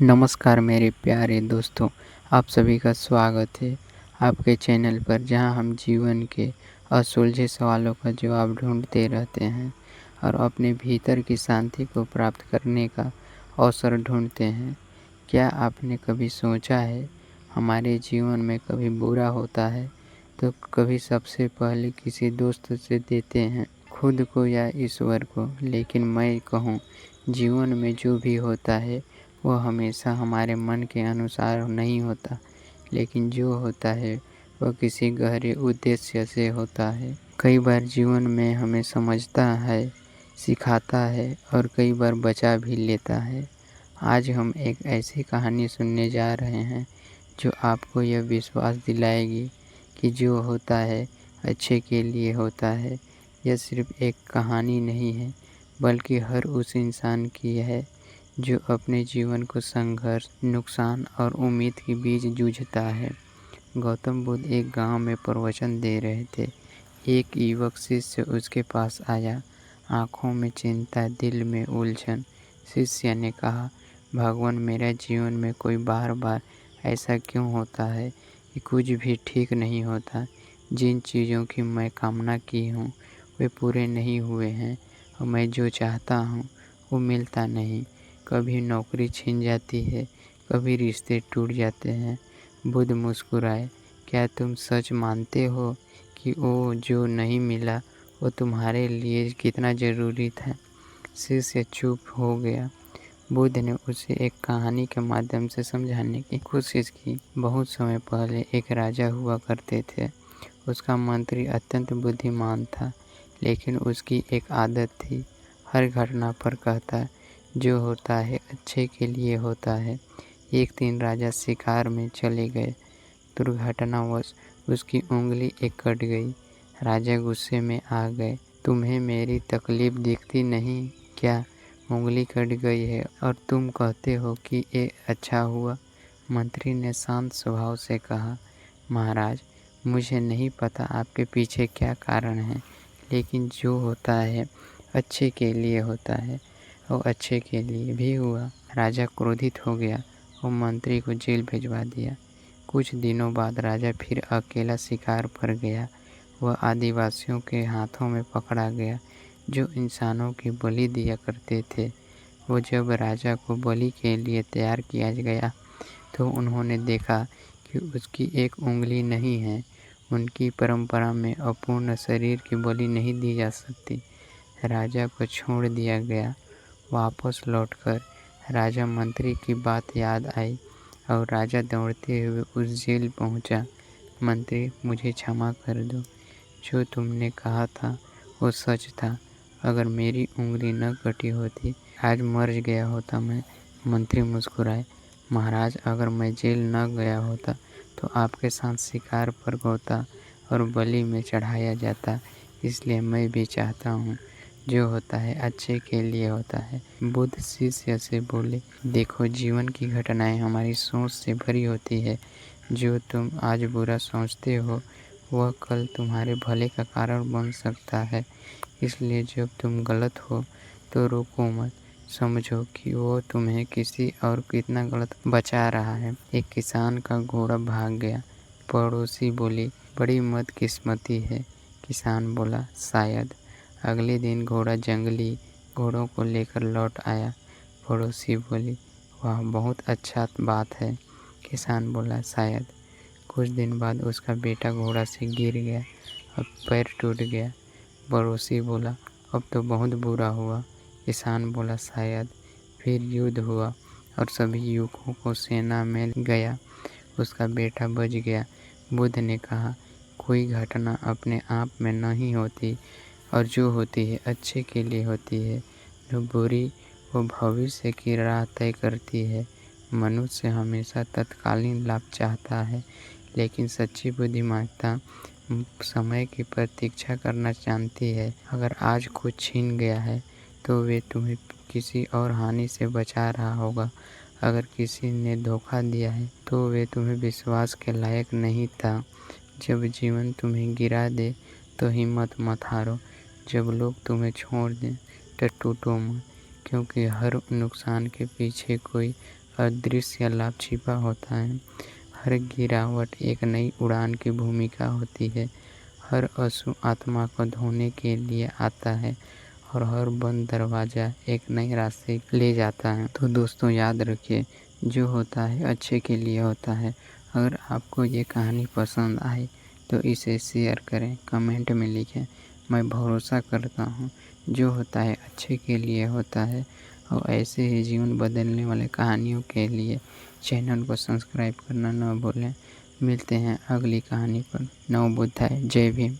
नमस्कार मेरे प्यारे दोस्तों, आप सभी का स्वागत है आपके चैनल पर जहां हम जीवन के असुलझे सवालों का जवाब ढूंढते रहते हैं और अपने भीतर की शांति को प्राप्त करने का अवसर ढूंढते हैं। क्या आपने कभी सोचा है, हमारे जीवन में कभी बुरा होता है तो कभी सबसे पहले किसी दोस्त से देते हैं, खुद को या ईश्वर को। लेकिन मैं कहूँ, जीवन में जो भी होता है वह हमेशा हमारे मन के अनुसार नहीं होता, लेकिन जो होता है वह किसी गहरे उद्देश्य से होता है। कई बार जीवन में हमें समझता है, सिखाता है और कई बार बचा भी लेता है। आज हम एक ऐसी कहानी सुनने जा रहे हैं जो आपको यह विश्वास दिलाएगी कि जो होता है अच्छे के लिए होता है। यह सिर्फ एक कहानी नहीं है, बल्कि हर उस इंसान की है जो अपने जीवन को संघर्ष, नुकसान और उम्मीद के बीच जूझता है। गौतम बुद्ध एक गांव में प्रवचन दे रहे थे। एक युवक शिष्य उसके पास आया, आंखों में चिंता, दिल में उलझन। शिष्य ने कहा, भगवान, मेरे जीवन में कोई बार बार ऐसा क्यों होता है कि कुछ भी ठीक नहीं होता। जिन चीज़ों की मैं कामना की हूँ वे पूरे नहीं हुए हैं और मैं जो चाहता हूँ वो मिलता नहीं। कभी नौकरी छिन जाती है, कभी रिश्ते टूट जाते हैं। बुद्ध मुस्कुराए, क्या तुम सच मानते हो कि वो जो नहीं मिला वो तुम्हारे लिए कितना ज़रूरी था? शिष्य चुप हो गया। बुद्ध ने उसे एक कहानी के माध्यम से समझाने की कोशिश की। बहुत समय पहले एक राजा हुआ करते थे। उसका मंत्री अत्यंत बुद्धिमान था, लेकिन उसकी एक आदत थी, हर घटना पर कहता, जो होता है अच्छे के लिए होता है। एक दिन राजा शिकार में चले गए। दुर्घटनावश उसकी उंगली एक कट गई। राजा गुस्से में आ गए, तुम्हें मेरी तकलीफ दिखती नहीं क्या? उंगली कट गई है और तुम कहते हो कि ये अच्छा हुआ। मंत्री ने शांत स्वभाव से कहा, महाराज, मुझे नहीं पता आपके पीछे क्या कारण है, लेकिन जो होता है अच्छे के लिए होता है और अच्छे के लिए भी हुआ। राजा क्रोधित हो गया और मंत्री को जेल भिजवा दिया। कुछ दिनों बाद राजा फिर अकेला शिकार पर गया। वह आदिवासियों के हाथों में पकड़ा गया, जो इंसानों की बलि दिया करते थे। वो जब राजा को बलि के लिए तैयार किया गया तो उन्होंने देखा कि उसकी एक उंगली नहीं है। उनकी परंपरा में अपूर्ण शरीर की बलि नहीं दी जा सकती। राजा को छोड़ दिया गया। वापस लौटकर राजा मंत्री की बात याद आई और राजा दौड़ते हुए उस जेल पहुंचा। मंत्री, मुझे क्षमा कर दो, जो तुमने कहा था वो सच था। अगर मेरी उंगली न कटी होती, आज मर गया होता मैं। मंत्री मुस्कुराए, महाराज, अगर मैं जेल न गया होता तो आपके साथ शिकार पर होता और बलि में चढ़ाया जाता। इसलिए मैं भी चाहता हूँ, जो होता है अच्छे के लिए होता है। बुद्ध शिष्य से बोले, देखो, जीवन की घटनाएं हमारी सोच से भरी होती है। जो तुम आज बुरा सोचते हो वह कल तुम्हारे भले का कारण बन सकता है। इसलिए जब तुम गलत हो तो रोको मत, समझो कि वो तुम्हें किसी और कितना गलत बचा रहा है। एक किसान का घोड़ा भाग गया। पड़ोसी बोली, बड़ी बदकिस्मती है। किसान बोला, शायद। अगले दिन घोड़ा जंगली घोड़ों को लेकर लौट आया। पड़ोसी बोली, वाह, बहुत अच्छा बात है। किसान बोला, शायद। कुछ दिन बाद उसका बेटा घोड़ा से गिर गया और पैर टूट गया। पड़ोसी बोला, अब तो बहुत बुरा हुआ। किसान बोला, शायद। फिर युद्ध हुआ और सभी युवकों को सेना में गया। उसका बेटा बच गया। बुद्ध ने कहा, कोई घटना अपने आप में नहीं होती और जो होती है अच्छे के लिए होती है। जो बुरी वो भविष्य की राह तय करती है। मनुष्य हमेशा तत्कालीन लाभ चाहता है, लेकिन सच्ची बुद्धिमानता समय की प्रतीक्षा करना जानती है। अगर आज कुछ छीन गया है तो वे तुम्हें किसी और हानि से बचा रहा होगा। अगर किसी ने धोखा दिया है तो वे तुम्हें विश्वास के लायक नहीं था। जब जीवन तुम्हें गिरा दे तो हिम्मत मत हारो। जब लोग तुम्हें छोड़ दें तो टूटो मत, क्योंकि हर नुकसान के पीछे कोई अदृश्य लाभ छिपा होता है। हर गिरावट एक नई उड़ान की भूमिका होती है। हर आंसू आत्मा को धोने के लिए आता है और हर बंद दरवाज़ा एक नए रास्ते ले जाता है। तो दोस्तों याद रखिए, जो होता है अच्छे के लिए होता है। अगर आपको ये कहानी पसंद आई तो इसे शेयर करें, कमेंट में लिखें। मैं भरोसा करता हूँ जो होता है अच्छे के लिए होता है। और ऐसे ही जीवन बदलने वाले कहानियों के लिए चैनल को सब्सक्राइब करना न भूलें। मिलते हैं अगली कहानी पर। नमो बुद्धाय। जय भीम।